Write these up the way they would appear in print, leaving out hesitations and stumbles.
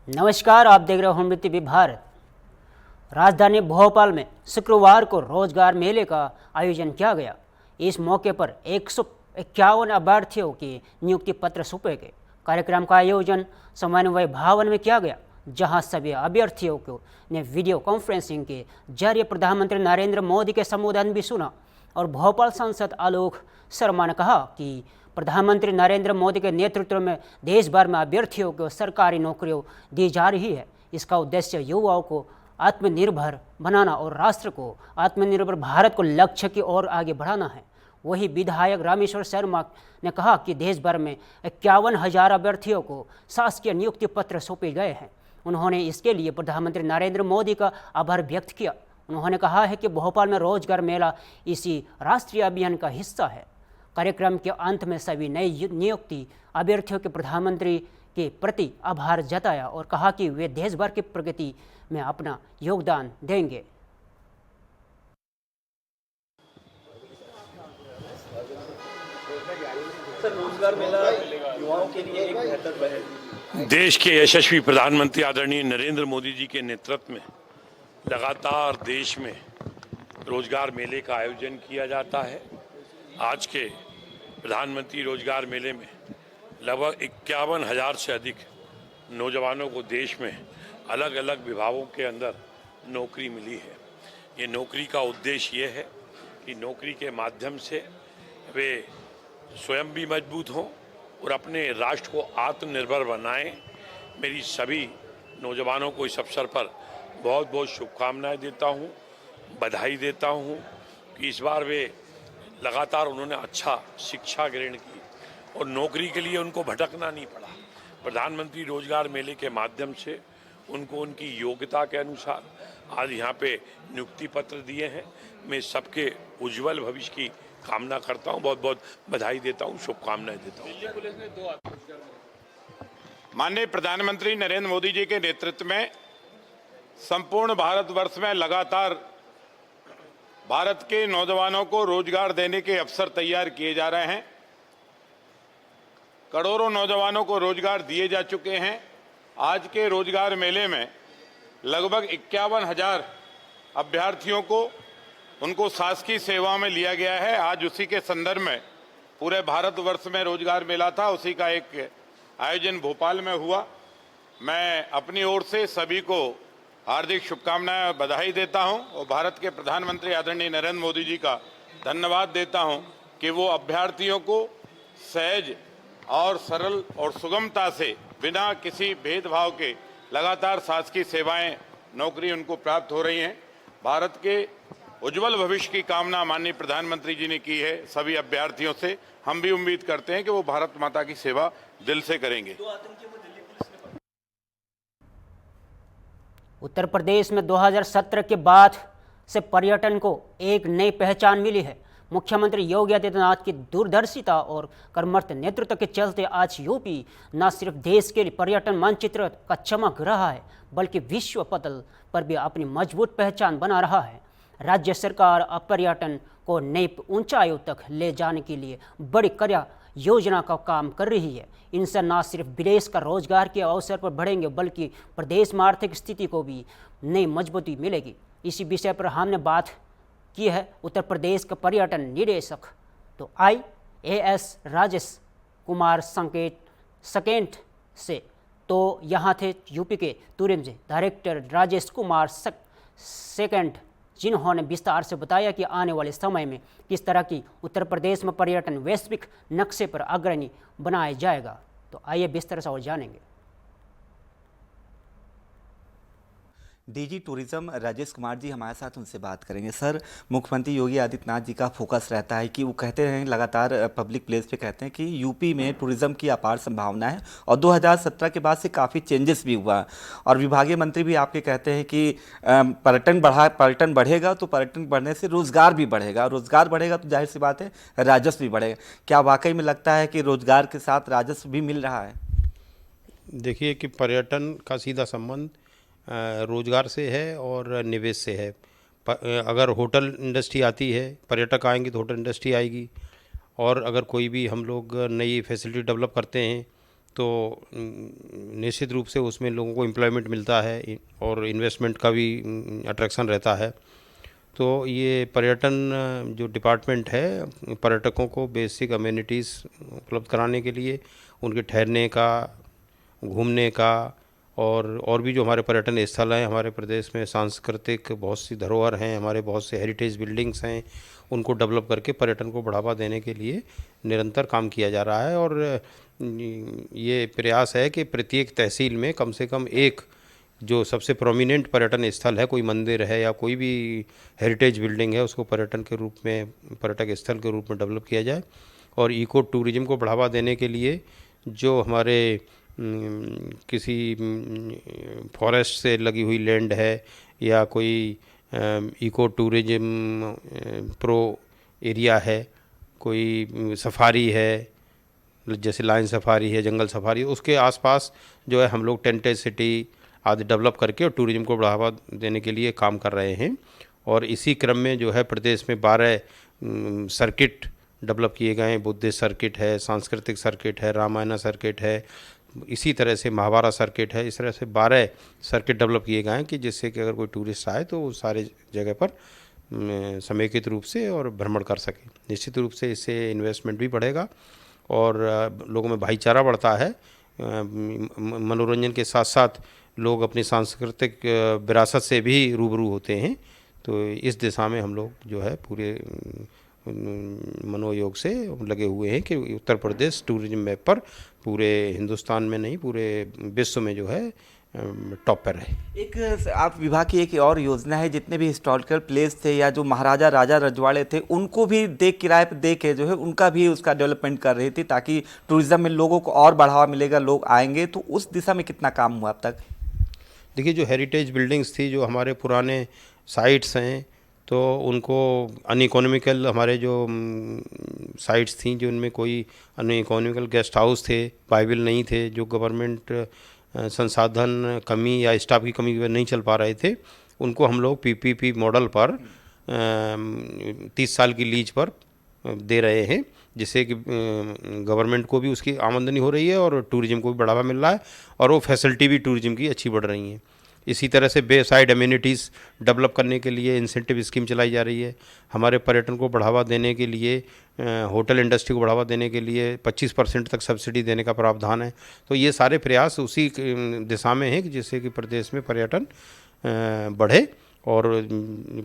नमस्कार, आप देख रहे हो हम टीवी भारत। राजधानी भोपाल में शुक्रवार को रोजगार मेले का आयोजन किया गया। इस मौके पर 151 अभ्यर्थियों की नियुक्ति पत्र सौंपे गए। कार्यक्रम का आयोजन समन्वय भवन में किया गया, जहां सभी अभ्यर्थियों को ने वीडियो कॉन्फ्रेंसिंग के जरिए प्रधानमंत्री नरेंद्र मोदी के संबोधन भी सुना। और भोपाल सांसद आलोक शर्मा ने कहा कि प्रधानमंत्री नरेंद्र मोदी के नेतृत्व में देश भर में अभ्यर्थियों को सरकारी नौकरियों दी जा रही है। इसका उद्देश्य युवाओं को आत्मनिर्भर बनाना और राष्ट्र को आत्मनिर्भर भारत को लक्ष्य की ओर आगे बढ़ाना है। वही विधायक रामेश्वर शर्मा ने कहा कि देश भर में 51,000 अभ्यर्थियों को शासकीय नियुक्ति पत्र सौंपे गए हैं। उन्होंने इसके लिए प्रधानमंत्री नरेंद्र मोदी का आभार व्यक्त किया। उन्होंने कहा है कि भोपाल में रोजगार मेला इसी राष्ट्रीय अभियान का हिस्सा है। कार्यक्रम के अंत में सभी नए नियुक्ति अभ्यर्थियों के प्रधानमंत्री के प्रति आभार जताया और कहा कि वे देश भर की प्रगति में अपना योगदान देंगे। सर, रोजगार मेला युवाओं के लिए एक बेहतर पहल। देश के यशस्वी प्रधानमंत्री आदरणीय नरेंद्र मोदी जी के नेतृत्व में लगातार देश में रोजगार मेले का आयोजन किया जाता है। आज के प्रधानमंत्री रोजगार मेले में लगभग 51,000 से अधिक नौजवानों को देश में अलग अलग विभागों के अंदर नौकरी मिली है। ये नौकरी का उद्देश्य ये है कि नौकरी के माध्यम से वे स्वयं भी मजबूत हों और अपने राष्ट्र को आत्मनिर्भर बनाएं। मेरी सभी नौजवानों को इस अवसर पर बहुत बहुत शुभकामनाएं देता हूं, बधाई देता हूं कि इस बार वे लगातार उन्होंने अच्छा शिक्षा ग्रहण की और नौकरी के लिए उनको भटकना नहीं पड़ा। प्रधानमंत्री रोजगार मेले के माध्यम से उनको उनकी योग्यता के अनुसार आज यहाँ पे नियुक्ति पत्र दिए हैं। मैं सबके उज्जवल भविष्य की कामना करता हूँ, बहुत बहुत बधाई देता हूँ, शुभकामनाएं देता हूँ। माननीय प्रधानमंत्री नरेंद्र मोदी जी के नेतृत्व में संपूर्ण भारतवर्ष में लगातार भारत के नौजवानों को रोजगार देने के अवसर तैयार किए जा रहे हैं। करोड़ों नौजवानों को रोजगार दिए जा चुके हैं। आज के रोजगार मेले में लगभग 51,000 अभ्यर्थियों को उनको शासकीय सेवा में लिया गया है। आज उसी के संदर्भ में पूरे भारतवर्ष में रोजगार मेला था, उसी का एक आयोजन भोपाल में हुआ। मैं अपनी ओर से सभी को हार्दिक शुभकामनाएं बधाई देता हूं और भारत के प्रधानमंत्री आदरणीय नरेंद्र मोदी जी का धन्यवाद देता हूं कि वो अभ्यर्थियों को सहज और सरल और सुगमता से बिना किसी भेदभाव के लगातार शासकीय सेवाएं नौकरी उनको प्राप्त हो रही हैं। भारत के उज्जवल भविष्य की कामना माननीय प्रधानमंत्री जी ने की है सभी अभ्यर्थियों से। हम भी उम्मीद करते हैं कि वो भारत माता की सेवा दिल से करेंगे। उत्तर प्रदेश में 2017 के बाद से पर्यटन को एक नई पहचान मिली है। मुख्यमंत्री योगी आदित्यनाथ की दूरदर्शिता और कर्मठ नेतृत्व के चलते आज यूपी न सिर्फ देश के लिए पर्यटन मानचित्र का चमक रहा है, बल्कि विश्व पटल पर भी अपनी मजबूत पहचान बना रहा है। राज्य सरकार अब पर्यटन को नई ऊंचाइयों तक ले जाने के लिए बड़ी कार्य योजना का काम कर रही है। इनसे न सिर्फ विदेश का रोजगार के अवसर पर बढ़ेंगे, बल्कि प्रदेश में आर्थिक स्थिति को भी नई मजबूती मिलेगी। इसी विषय पर हमने बात की है उत्तर प्रदेश के पर्यटन निदेशक तो IAS राजेश कुमार सेकेंड से। तो यहाँ थे यूपी के tourism director Rajesh Kumar second, जिन्होंने विस्तार से बताया कि आने वाले समय में किस तरह की उत्तर प्रदेश में पर्यटन वैश्विक नक्शे पर अग्रणी बनाया जाएगा। तो आइए विस्तार से और जानेंगे। डीजी टूरिज्म राजेश कुमार जी हमारे साथ, उनसे बात करेंगे। सर, मुख्यमंत्री योगी आदित्यनाथ जी का फोकस रहता है कि वो कहते हैं लगातार पब्लिक प्लेस पे कहते हैं कि यूपी में टूरिज्म की अपार संभावना है और 2017 के बाद से काफ़ी चेंजेस भी हुआ और विभागीय मंत्री भी आपके कहते हैं कि पर्यटन बढ़ेगा तो पर्यटन बढ़ने से रोज़गार भी बढ़ेगा, रोज़गार बढ़ेगा तो जाहिर सी बात है राजस्व भी बढ़ेगा। क्या वाकई में लगता है कि रोज़गार के साथ राजस्व भी मिल रहा है? देखिए कि पर्यटन का सीधा संबंध रोज़गार से है और निवेश से है। अगर होटल इंडस्ट्री आती है, पर्यटक आएंगे तो होटल इंडस्ट्री आएगी, और अगर कोई भी हम लोग नई फैसिलिटी डेवलप करते हैं तो निश्चित रूप से उसमें लोगों को एम्प्लॉयमेंट मिलता है और इन्वेस्टमेंट का भी अट्रैक्शन रहता है। तो ये पर्यटन जो डिपार्टमेंट है पर्यटकों को बेसिक अमेनिटीज़ उपलब्ध कराने के लिए, उनके ठहरने का, घूमने का और भी जो हमारे पर्यटन स्थल हैं, हमारे प्रदेश में सांस्कृतिक बहुत सी धरोहर हैं, हमारे बहुत से हेरिटेज बिल्डिंग्स हैं, उनको डेवलप करके पर्यटन को बढ़ावा देने के लिए निरंतर काम किया जा रहा है। और ये प्रयास है कि प्रत्येक तहसील में कम से कम एक जो सबसे प्रोमिनेंट पर्यटन स्थल है, कोई मंदिर है या कोई भी हेरिटेज बिल्डिंग है, उसको पर्यटन के रूप में, पर्यटक स्थल के रूप में डेवलप किया जाए। और इको टूरिज्म को बढ़ावा देने के लिए जो हमारे किसी फॉरेस्ट से लगी हुई लैंड है या कोई इको टूरिज्म प्रो एरिया है, कोई सफारी है जैसे लाइन सफारी है, जंगल सफारी, उसके आसपास जो है हम लोग टेंटेड सिटी आदि डेवलप करके और टूरिज्म को बढ़ावा देने के लिए काम कर रहे हैं। और इसी क्रम में जो है प्रदेश में 12 सर्किट डेवलप किए गए हैं। बुद्धिस्ट सर्किट है, सांस्कृतिक सर्किट है, रामायण सर्किट है, इसी तरह से महाभारत सर्किट है। इस तरह से 12 सर्किट डेवलप किए गए हैं कि जिससे कि अगर कोई टूरिस्ट आए तो वो सारे जगह पर समेकित रूप से और भ्रमण कर सके। निश्चित रूप से इससे इन्वेस्टमेंट भी बढ़ेगा और लोगों में भाईचारा बढ़ता है। मनोरंजन के साथ साथ लोग अपनी सांस्कृतिक विरासत से भी रूबरू होते हैं। तो इस दिशा में हम लोग जो है पूरे मनोयोग से लगे हुए हैं कि उत्तर प्रदेश टूरिज्म मैप पर पूरे हिंदुस्तान में नहीं पूरे विश्व में जो है टॉप पर है। एक आप विभाग की एक और योजना है, जितने भी हिस्टोरिकल प्लेस थे या जो महाराजा राजा रजवाड़े थे उनको भी किराए पर दे के जो है उनका भी उसका डेवलपमेंट कर रही थी, ताकि टूरिज्म में लोगों को और बढ़ावा मिलेगा, लोग आएंगे। तो उस दिशा में कितना काम हुआ अब तक? देखिए, जो हेरिटेज बिल्डिंग्स थी, जो हमारे पुराने साइट्स हैं, तो उनको अनइकोनॉमिकल हमारे जो साइट्स थी, जो उनमें कोई अनइकोनॉमिकल गेस्ट हाउस थे, वायबल नहीं थे, जो गवर्नमेंट संसाधन कमी या स्टाफ की कमी नहीं चल पा रहे थे, उनको हम लोग पीपीपी मॉडल पर 30 साल की लीज पर दे रहे हैं, जिससे कि गवर्नमेंट को भी उसकी आमदनी हो रही है और टूरिज्म को भी बढ़ावा मिल रहा है और वो फैसिलिटी भी टूरिज्म की अच्छी बढ़ रही हैं। इसी तरह से बे साइड अम्यूनिटीज़ डेवलप करने के लिए इंसेंटिव स्कीम चलाई जा रही है। हमारे पर्यटन को बढ़ावा देने के लिए, होटल इंडस्ट्री को बढ़ावा देने के लिए 25% तक सब्सिडी देने का प्रावधान है। तो ये सारे प्रयास उसी दिशा में हैं कि जिससे कि प्रदेश में पर्यटन बढ़े और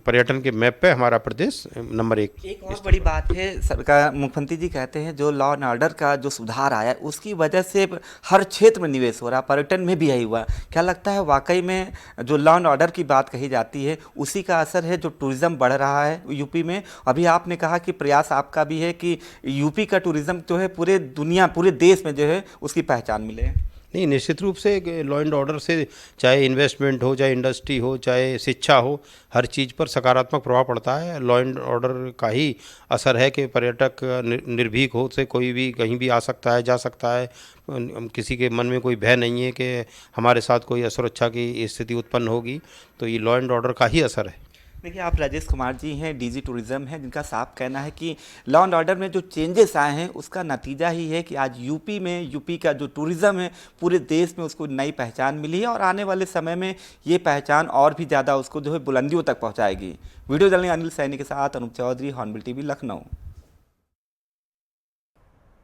पर्यटन के मैप पे हमारा प्रदेश नंबर 1। एक और बड़ी बात है, सरकार, मुख्यमंत्री जी कहते हैं जो लॉ एंड ऑर्डर का जो सुधार आया उसकी वजह से हर क्षेत्र में निवेश हो रहा, पर्यटन में भी यही हुआ। क्या लगता है वाकई में जो लॉ एंड ऑर्डर की बात कही जाती है उसी का असर है जो टूरिज़्म बढ़ रहा है यूपी में? अभी आपने कहा कि प्रयास आपका भी है कि यूपी का टूरिज़्म जो है पूरे दुनिया, पूरे देश में जो है उसकी पहचान मिले। नहीं, निश्चित रूप से लॉ एंड ऑर्डर से चाहे इन्वेस्टमेंट हो, चाहे इंडस्ट्री हो, चाहे शिक्षा हो, हर चीज़ पर सकारात्मक प्रभाव पड़ता है। लॉ एंड ऑर्डर का ही असर है कि पर्यटक निर्भीक हो से कोई भी कहीं भी आ सकता है, जा सकता है। किसी के मन में कोई भय नहीं है कि हमारे साथ कोई असुरक्षा की स्थिति उत्पन्न होगी। तो ये लॉ एंड ऑर्डर का ही असर है। देखिए, आप राजेश कुमार जी हैं, डीजी टूरिज़्म हैं, जिनका साफ कहना है कि लॉ एंड ऑर्डर में जो चेंजेस आए हैं उसका नतीजा ही है कि आज यूपी का जो टूरिज़्म है पूरे देश में उसको नई पहचान मिली है और आने वाले समय में ये पहचान और भी ज़्यादा उसको जो है बुलंदियों तक पहुंचाएगी। वीडियो जर्नलिस्ट अनिल सैनी के साथ Anoop Chaudhary, Hornbill TV, Lucknow.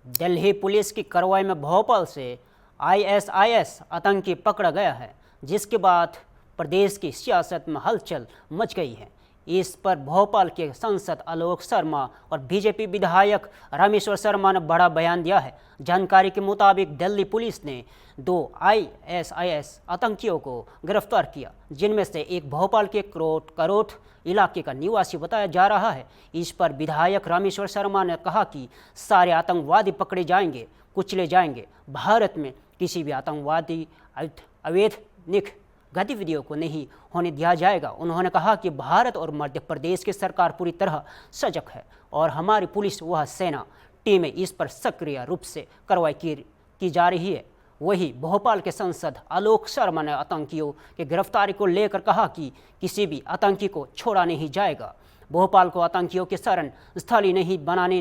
Delhi police की कार्रवाई में भोपाल से ISIS आतंकी पकड़ा गया है, जिसके बाद प्रदेश की सियासत में हलचल मच गई है। इस पर भोपाल के सांसद आलोक शर्मा और बीजेपी विधायक रामेश्वर शर्मा ने बड़ा बयान दिया है। जानकारी के मुताबिक दिल्ली पुलिस ने 2 ISIS आतंकियों को गिरफ्तार किया, जिनमें से एक भोपाल के करोट इलाके का निवासी बताया जा रहा है। इस पर विधायक रामेश्वर शर्मा ने कहा कि सारे आतंकवादी पकड़े जाएंगे, कुचले जाएंगे। भारत में किसी भी आतंकवादी अवैध गतिविधियों को नहीं होने दिया जाएगा। उन्होंने कहा कि भारत और मध्य प्रदेश की सरकार पूरी तरह सजग है और हमारी पुलिस व सेना टीमें इस पर सक्रिय रूप से कार्रवाई की जा रही है। वहीं भोपाल के सांसद आलोक शर्मा ने आतंकियों की गिरफ्तारी को लेकर कहा कि किसी भी आतंकी को छोड़ा नहीं जाएगा। भोपाल को आतंकियों के शरण स्थली नहीं बनाने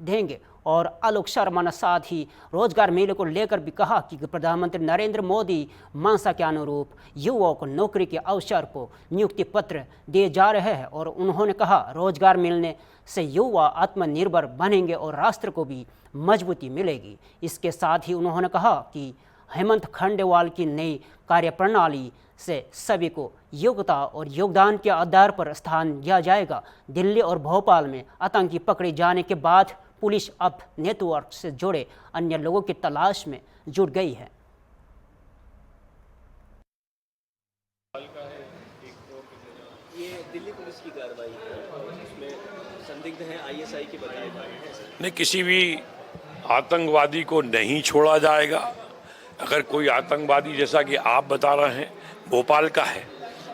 देंगे और आलोक शर्मा ने साथ ही रोजगार मेले को लेकर भी कहा कि प्रधानमंत्री नरेंद्र मोदी मंशा के अनुरूप युवाओं को नौकरी के अवसर को नियुक्ति पत्र दिए जा रहे हैं और उन्होंने कहा रोजगार मिलने से युवा आत्मनिर्भर बनेंगे और राष्ट्र को भी मजबूती मिलेगी। इसके साथ ही उन्होंने कहा कि हेमंत खंडेवाल की नई कार्यप्रणाली से सभी को योग्यता और योगदान के आधार पर स्थान दिया जाएगा। दिल्ली और भोपाल में आतंकी पकड़े जाने के बाद पुलिस अब नेटवर्क से जुड़े अन्य लोगों की तलाश में जुट गई है। ये दिल्ली पुलिस की कार्रवाई है और इसमें संदिग्ध हैं आईएसआई के बताए जा रहे हैं। नहीं, किसी भी आतंकवादी को नहीं छोड़ा जाएगा। अगर कोई आतंकवादी जैसा कि आप बता रहे हैं भोपाल का है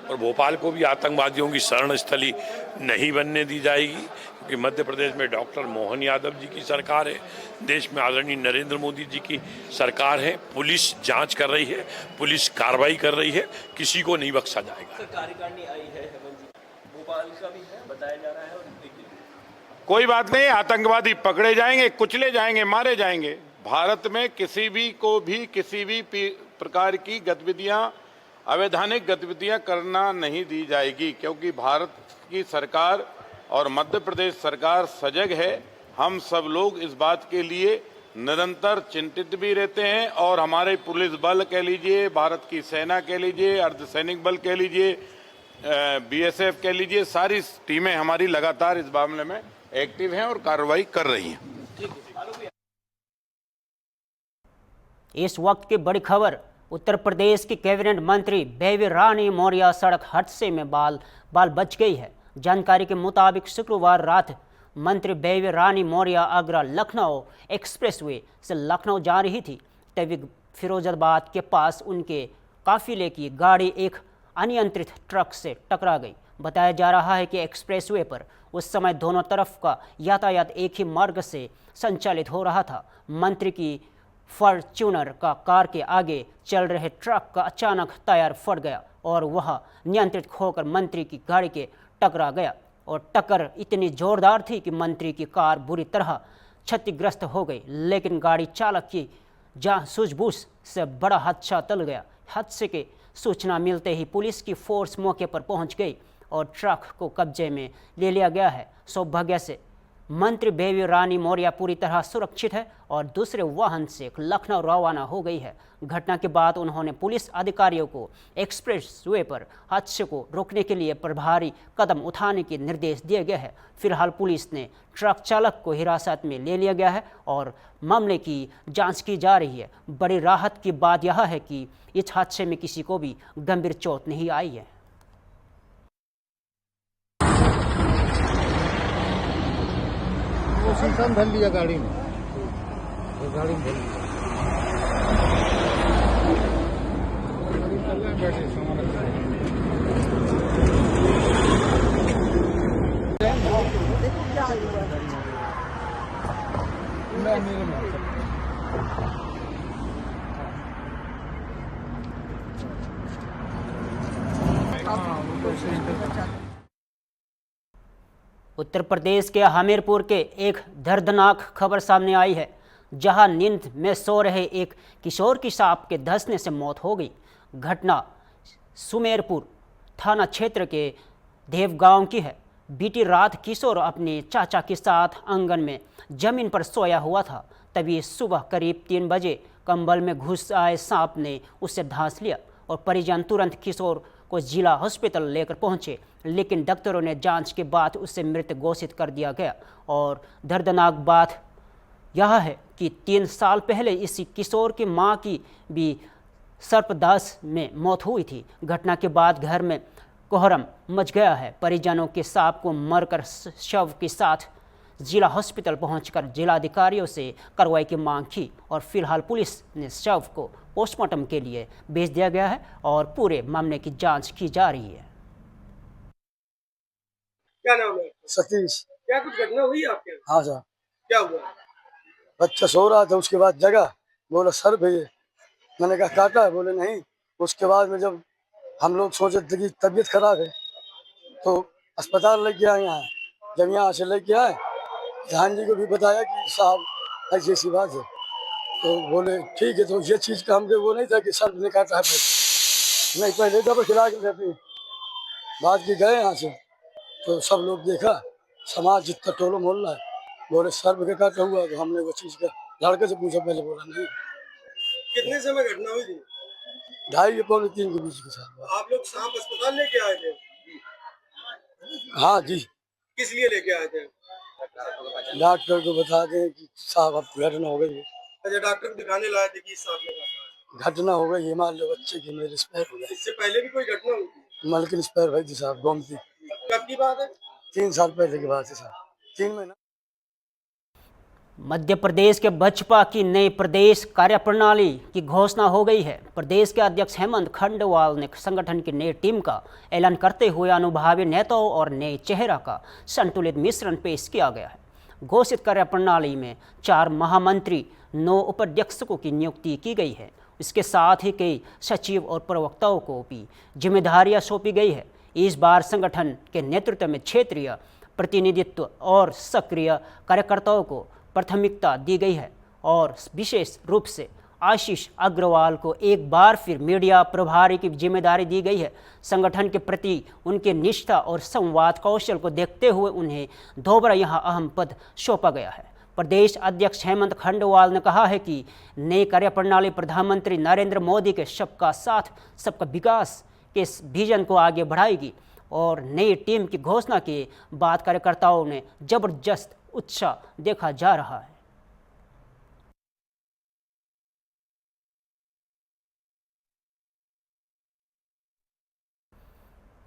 और भोपाल को भी आतंकवादियों की शरण स्थली नहीं बनने दी जाएगी, क्योंकि मध्य प्रदेश में डॉक्टर मोहन यादव जी की सरकार है, देश में आदरणीय नरेंद्र मोदी जी की सरकार है, पुलिस जांच कर रही है, पुलिस कार्रवाई कर रही है, किसी को नहीं बख्शा जाएगा। सर कार्यकारिणी आई है हेमंत जी, भोपाल का भी है बताया जा रहा है और दिल्ली कोई बात नहीं, आतंकवादी पकड़े जाएंगे, कुचले जाएंगे, मारे जाएंगे। भारत में किसी भी प्रकार की गतिविधियां, अवैधानिक गतिविधियां करना नहीं दी जाएगी, क्योंकि भारत की सरकार और मध्य प्रदेश सरकार सजग है। हम सब लोग इस बात के लिए निरंतर चिंतित भी रहते हैं और हमारे पुलिस बल कह लीजिए, भारत की सेना कह लीजिए, अर्धसैनिक बल कह लीजिए, बीएसएफ कह लीजिए, सारी टीमें हमारी लगातार इस मामले में एक्टिव हैं और कार्रवाई कर रही हैं। इस वक्त की बड़ी खबर, उत्तर प्रदेश की कैबिनेट मंत्री बेबी रानी मौर्य सड़क हादसे में बाल बच गई है। जानकारी के मुताबिक शुक्रवार रात मंत्री बेबी रानी मौर्य आगरा लखनऊ एक्सप्रेसवे से लखनऊ जा रही थी, तभी फिरोजाबाद के पास उनके काफिले की गाड़ी एक अनियंत्रित ट्रक से टकरा गई। बताया जा रहा है कि एक्सप्रेसवे पर उस समय दोनों तरफ का यातायात एक ही मार्ग से संचालित हो रहा था। मंत्री की फॉर्च्यूनर का कार के आगे चल रहे ट्रक का अचानक टायर फट गया और वह नियंत्रित खोकर मंत्री की गाड़ी के टकरा गया और टक्कर इतनी जोरदार थी कि मंत्री की कार बुरी तरह क्षतिग्रस्त हो गई, लेकिन गाड़ी चालक की सूझबूझ से बड़ा हादसा टल गया। हादसे की सूचना मिलते ही पुलिस की फोर्स मौके पर पहुंच गई और ट्रक को कब्जे में ले लिया गया है। सौभाग्य से मंत्री बेबी रानी मौर्य पूरी तरह सुरक्षित है और दूसरे वाहन से लखनऊ रवाना हो गई है। घटना के बाद उन्होंने पुलिस अधिकारियों को एक्सप्रेसवे पर हादसे को रोकने के लिए प्रभावी कदम उठाने के निर्देश दिए गए हैं। फिलहाल पुलिस ने ट्रक चालक को हिरासत में ले लिया गया है और मामले की जांच की जा रही है। बड़ी राहत की बात यह है कि इस हादसे में किसी को भी गंभीर चोट नहीं आई है। वो शीशम धर लिया गाड़ी में, गाड़ी में धर लिया। बैठे उत्तर प्रदेश के हमीरपुर के एक दर्दनाक खबर सामने आई है, जहां नींद में सो रहे एक किशोर की सांप के डसने से मौत हो गई। घटना सुमेरपुर थाना क्षेत्र के देवगांव की है। बीती रात किशोर अपने चाचा के साथ आंगन में जमीन पर सोया हुआ था, तभी सुबह करीब 3 बजे कंबल में घुस आए सांप ने उसे धांस लिया और परिजन तुरंत किशोर को जिला हॉस्पिटल लेकर पहुंचे, लेकिन डॉक्टरों ने जांच के बाद उसे मृत घोषित कर दिया गया। और दर्दनाक बात यह है कि 3 साल पहले इसी किशोर की मां की भी सर्पदंश में मौत हुई थी। घटना के बाद घर में कोहराम मच गया है। परिजनों के सांप को मरकर शव के साथ जिला हॉस्पिटल पहुंचकर जिलाधिकारियों से कार्रवाई की मांग की और फिलहाल पुलिस ने शव को पोस्टमार्टम के लिए भेज दिया गया है और पूरे मामले की जांच की जा रही है। क्या नाम है? सतीश। क्या कुछ घटना हुई आपके यहाँ? हाँ सर। क्या हुआ? बच्चा सो रहा था, उसके बाद जगा, बोला सर भैया, मैंने कहा काटा है, बोले नहीं। उसके बाद में जब हम लोग सोचे थे कि तबीयत खराब है तो अस्पताल लेके आए। यहाँ जब यहाँ से लेके आए, प्रधान जी को भी बताया कि साहब ऐसी ऐसी बात है। तो बोले ठीक है, तो ये चीज़ का हमको वो नहीं था कि सर ने काटा है पहले, नहीं पहले दवा खिला के रहते। बाद की गए यहाँ से तो सब लोग देखा, समाज जितना टोलो मोहल्ला है, बोले सर का काटा हुआ। तो हमने वो चीज़ का लड़के से पूछा, पहले बोला नहीं। कितने समय घटना हुई थी? 2:30 या पौने 3 के बीच के साथ। आप लोग सांप अस्पताल लेके आए थे? हाँ जी, किस लिए लेके आए थे? डॉक्टर को बता दें कि साहब अब घटना हो गई है। अच्छा, डॉक्टर को दिखाने लाए थे कि सांप ने काटा है। घटना हो गई है, मान लो बच्चे की मेरे स्पैर हो गया। इससे पहले भी कोई घटना हुई थी? मलकिन स्पैर भाई थी साहब, गोमती। कब की बात है? 3 साल पहले की बात है साहब, 3 महीना। मध्य प्रदेश के बसपा की नई प्रदेश कार्यप्रणाली की घोषणा हो गई है। प्रदेश के अध्यक्ष हेमंत खंडवाल ने संगठन की नई टीम का ऐलान करते हुए अनुभवी नेताओं और नए चेहरा का संतुलित मिश्रण पेश किया गया है। घोषित कार्यप्रणाली में 4 महामंत्री, 9 उपाध्यक्षों की नियुक्ति की गई है। इसके साथ ही कई सचिव और प्रवक्ताओं को भी जिम्मेदारियां सौंपी गई है। इस बार संगठन के नेतृत्व में क्षेत्रीय प्रतिनिधित्व और सक्रिय कार्यकर्ताओं को प्राथमिकता दी गई है और विशेष रूप से आशीष अग्रवाल को एक बार फिर मीडिया प्रभारी की जिम्मेदारी दी गई है। संगठन के प्रति उनके निष्ठा और संवाद कौशल को देखते हुए उन्हें दोबारा यहां अहम पद सौंपा गया है। प्रदेश अध्यक्ष हेमंत खंडवाल ने कहा है कि नई कार्यप्रणाली प्रधानमंत्री नरेंद्र मोदी के सबका साथ सबका विकास के इस विजन को आगे बढ़ाएगी और नई टीम की घोषणा के बाद कार्यकर्ताओं ने जबरदस्त उत्साह देखा जा रहा है।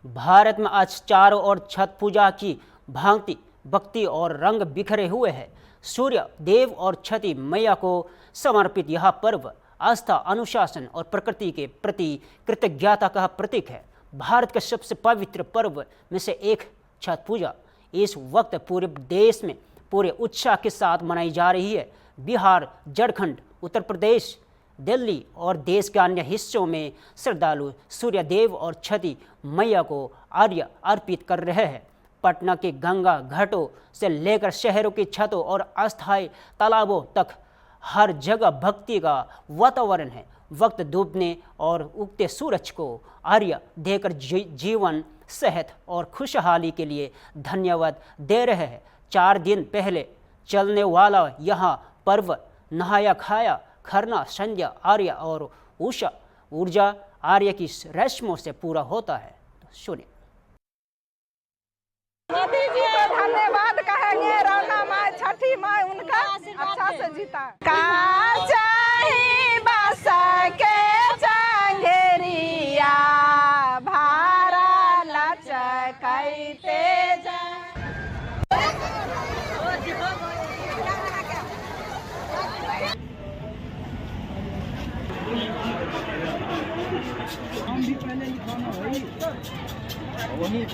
भारत में आज चारों ओर छठ पूजा की भांति भक्ति और रंग बिखरे हुए हैं। सूर्य देव और छठी मैया को समर्पित यह पर्व आस्था, अनुशासन और प्रकृति के प्रति कृतज्ञता का प्रतीक है। भारत के सबसे पवित्र पर्व में से एक छठ पूजा इस वक्त पूरे देश में पूरे उत्साह के साथ मनाई जा रही है। बिहार, झारखंड, उत्तर प्रदेश, दिल्ली और देश के अन्य हिस्सों में श्रद्धालु सूर्य देव और छठी मैया को अर्घ्य अर्पित कर रहे हैं। पटना के गंगा घाटों से लेकर शहरों की छतों और अस्थायी तालाबों तक हर जगह भक्ति का वातावरण है। वक्त डूबने और उगते सूरज को अर्घ्य देकर जीवन, सेहत और खुशहाली के लिए धन्यवाद दे रहे हैं। 4 दिन पहले चलने वाला यह पर्व नहाया खाया, खरना, संध्या, आर्य और उषा ऊर्जा आर्य की रस्मों से पूरा होता है। तो सुनिए। मोदी जी को धन्यवाद कहेंगे, रौना माँ, छठी माँ उनका अच्छा से जीता। काचाही बसा के चंगेरिया भारा लचकैते जा।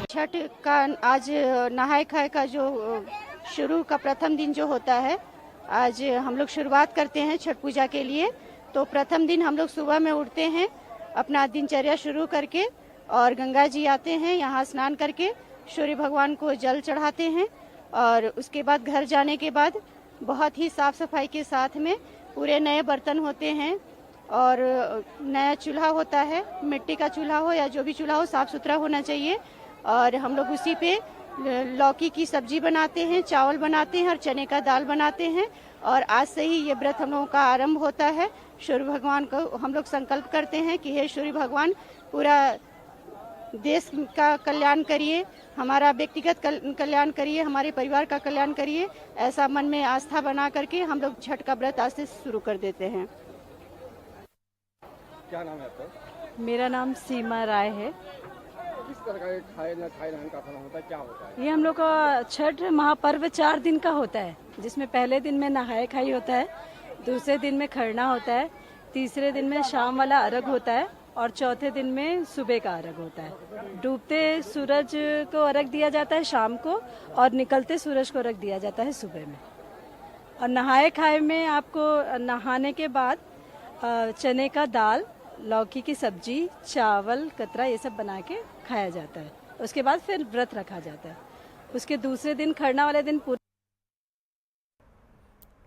छठ का आज नहाय खाए का जो शुरू का प्रथम दिन जो होता है, आज हम लोग शुरुआत करते हैं छठ पूजा के लिए। तो प्रथम दिन हम लोग सुबह में उठते हैं, अपना दिनचर्या शुरू करके और गंगा जी आते हैं, यहाँ स्नान करके सूर्य भगवान को जल चढ़ाते हैं और उसके बाद घर जाने के बाद बहुत ही साफ सफाई के साथ में पूरे नए बर्तन होते हैं और नया चूल्हा होता है, मिट्टी का चूल्हा हो या जो भी चूल्हा हो, साफ सुथरा होना चाहिए। और हम लोग उसी पे लौकी की सब्जी बनाते हैं, चावल बनाते हैं और चने का दाल बनाते हैं। और आज से ही ये व्रत हम लोगों का आरंभ होता है। सूर्य भगवान को हम लोग संकल्प करते हैं कि हे सूर्य भगवान, पूरा देश का कल्याण करिए, हमारा व्यक्तिगत कल्याण करिए, हमारे परिवार का कल्याण करिए। ऐसा मन में आस्था बना करके हम लोग छठ का व्रत आज से शुरू कर देते हैं। क्या नाम है आपका? मेरा नाम सीमा राय है। किस तरह का खाए नहाने का खाना होता है, क्या होता है? ये हम लोग का छठ महापर्व 4 दिन का होता है, जिसमें पहले दिन में नहाए खाई होता है, दूसरे दिन में खरना होता है, तीसरे दिन में शाम वाला अर्घ होता है और चौथे दिन में सुबह का अर्घ होता है। डूबते सूरज को अर्घ दिया जाता है शाम को और निकलते सूरज को अर्घ दिया जाता है सुबह में। और नहाए खाए में आपको नहाने के बाद चने का दाल, लौकी की सब्जी, चावल, कतरा ये सब बना के खाया जाता है। उसके बाद फिर व्रत रखा जाता है। उसके दूसरे दिन खरना वाले दिन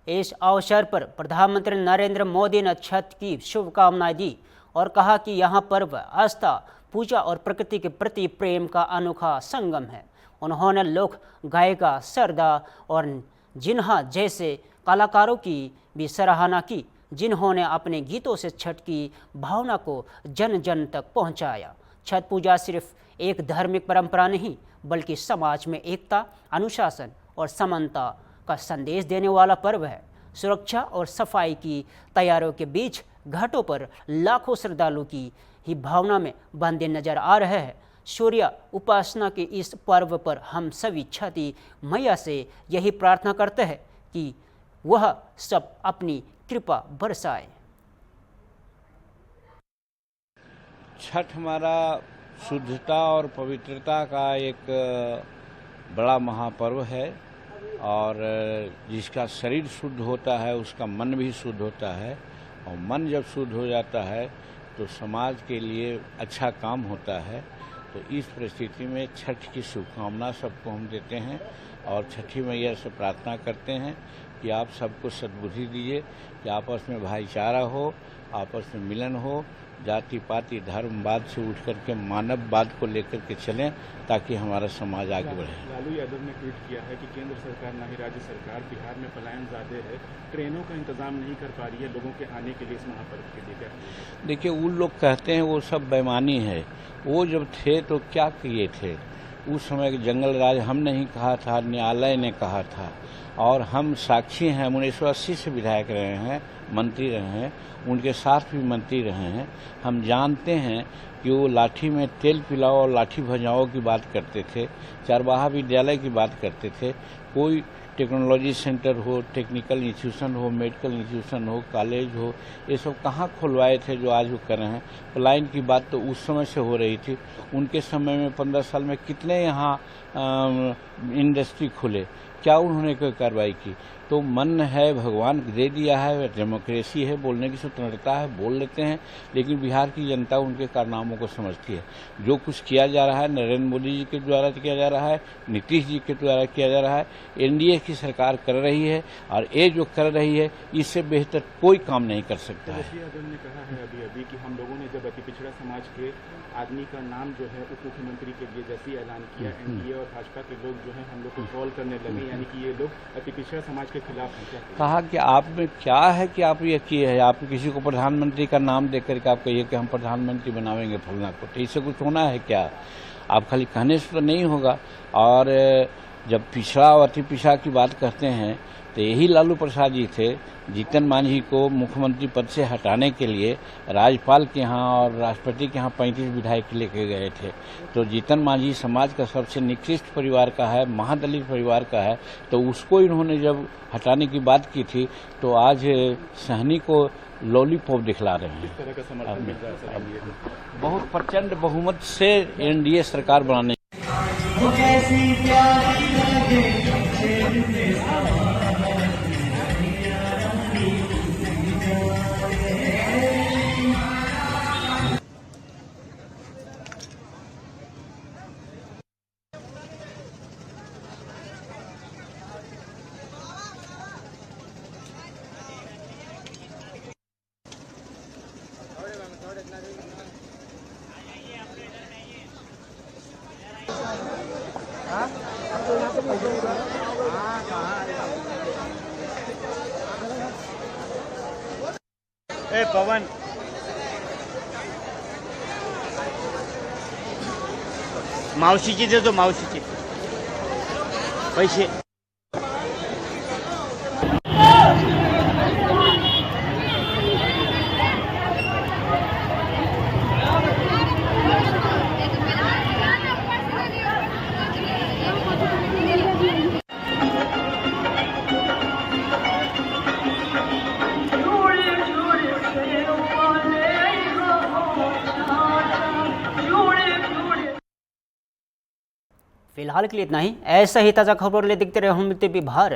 इस अवसर पर प्रधानमंत्री नरेंद्र मोदी ने छठ की शुभकामनाएं दी और कहा कि यह पर्व आस्था, पूजा और प्रकृति के प्रति प्रेम का अनोखा संगम है। उन्होंने लोक गायिका सरदा और जिन्हा जैसे कलाकारों की भी सराहना की, जिन्होंने अपने गीतों से छठ की भावना को जन जन तक पहुंचाया। छठ पूजा सिर्फ एक धार्मिक परंपरा नहीं, बल्कि समाज में एकता, अनुशासन और समानता का संदेश देने वाला पर्व है। सुरक्षा और सफाई की तैयारियों के बीच घाटों पर लाखों श्रद्धालु की ही भावना में बंधे नजर आ रहे हैं। सूर्य उपासना के इस पर्व पर हम सभी छठी मैया से यही प्रार्थना करते हैं कि वह सब अपनी कृपा बरसाए। छठ हमारा शुद्धता और पवित्रता का एक बड़ा महापर्व है और जिसका शरीर शुद्ध होता है उसका मन भी शुद्ध होता है, और मन जब शुद्ध हो जाता है तो समाज के लिए अच्छा काम होता है। तो इस परिस्थिति में छठ की शुभकामना सबको हम देते हैं और छठी मैया से प्रार्थना करते हैं कि आप सबको सद्बुद्धि दीजिए कि आपस में भाईचारा हो, आपस में मिलन हो, जाति पाति धर्मवाद से उठ करके मानववाद को लेकर के चलें ताकि हमारा समाज आगे बढ़े। लालू यादव ने ट्वीट किया है कि केंद्र सरकार न ही राज्य सरकार बिहार में पलायन ज़्यादा है, ट्रेनों का इंतजाम नहीं कर पा रही है लोगों के आने के लिए इस महापर्व के लिए। देखिए, उन लोग कहते हैं वो सब बेईमानी है। वो जब थे तो क्या किए थे? उस समय के जंगल राज हम नहीं कहा था, न्यायालय ने कहा था, और हम साक्षी हैं। 1980 से विधायक रहे हैं, मंत्री रहे हैं, उनके साथ भी मंत्री रहे हैं। हम जानते हैं कि वो लाठी में तेल पिलाओ और लाठी भजाओ की बात करते थे, चरवाहा विद्यालय की बात करते थे। कोई टेक्नोलॉजी सेंटर हो, टेक्निकल इंस्टीट्यूशन हो, मेडिकल इंस्टीट्यूशन हो, कॉलेज हो, ये सब कहाँ खुलवाए थे जो आज वो कर रहे हैं। पलायन की बात तो उस समय से हो रही थी। उनके समय में 15 साल में कितने यहाँ इंडस्ट्री खुले, क्या उन्होंने कोई कार्रवाई की? तो मन है, भगवान दे दिया है, डेमोक्रेसी है, बोलने की स्वतंत्रता है, बोल लेते हैं। लेकिन बिहार की जनता उनके कारनामों को समझती है। जो कुछ किया जा रहा है नरेंद्र मोदी जी के द्वारा किया जा रहा है, नीतीश जी के द्वारा किया जा रहा है, एनडीए की सरकार कर रही है, और ये जो कर रही है इससे बेहतर कोई काम नहीं कर सकता है। यादव ने कहा है अभी कि हम लोगों ने जब अति पिछड़ा समाज के आदमी का नाम जो है उप मुख्यमंत्री के लिए जैसे ही ऐलान किया, एनडीए और भाजपा के लोग जो है हम लोग को ट्रोल करने लगे, यानी कि ये लोग अति पिछड़ा समाज के खिलाफ हैं। कहा कि आप में क्या है कि आप ये किए हैं? आप किसी को प्रधानमंत्री का नाम दे करके आप कहिए कि हम प्रधानमंत्री बनावेंगे फलना को, तो इससे कुछ होना है क्या? आप खाली कहने से तो नहीं होगा। और जब पिछड़ा और अति पिछड़ा की बात करते हैं तो यही लालू प्रसाद जी थे, जीतन मांझी को मुख्यमंत्री पद से हटाने के लिए राज्यपाल के यहाँ और राष्ट्रपति के यहाँ 35 विधायक लेके गए थे। तो जीतन मांझी समाज का सबसे निकृष्ट परिवार का है, महादलित परिवार का है, तो उसको इन्होंने जब हटाने की बात की थी तो आज सहनी को लॉलीपॉप दिखला रहे हैं। इस तरह का समर्थन मिल रहा है बहुत प्रचंड बहुमत से एनडीए सरकार बनाने। पवन मावशीची देतो, मावशीची पैसे। फिलहाल के लिए इतना ही। ऐसा ही ताज़ा खबर ले देखते रहे हम भारत।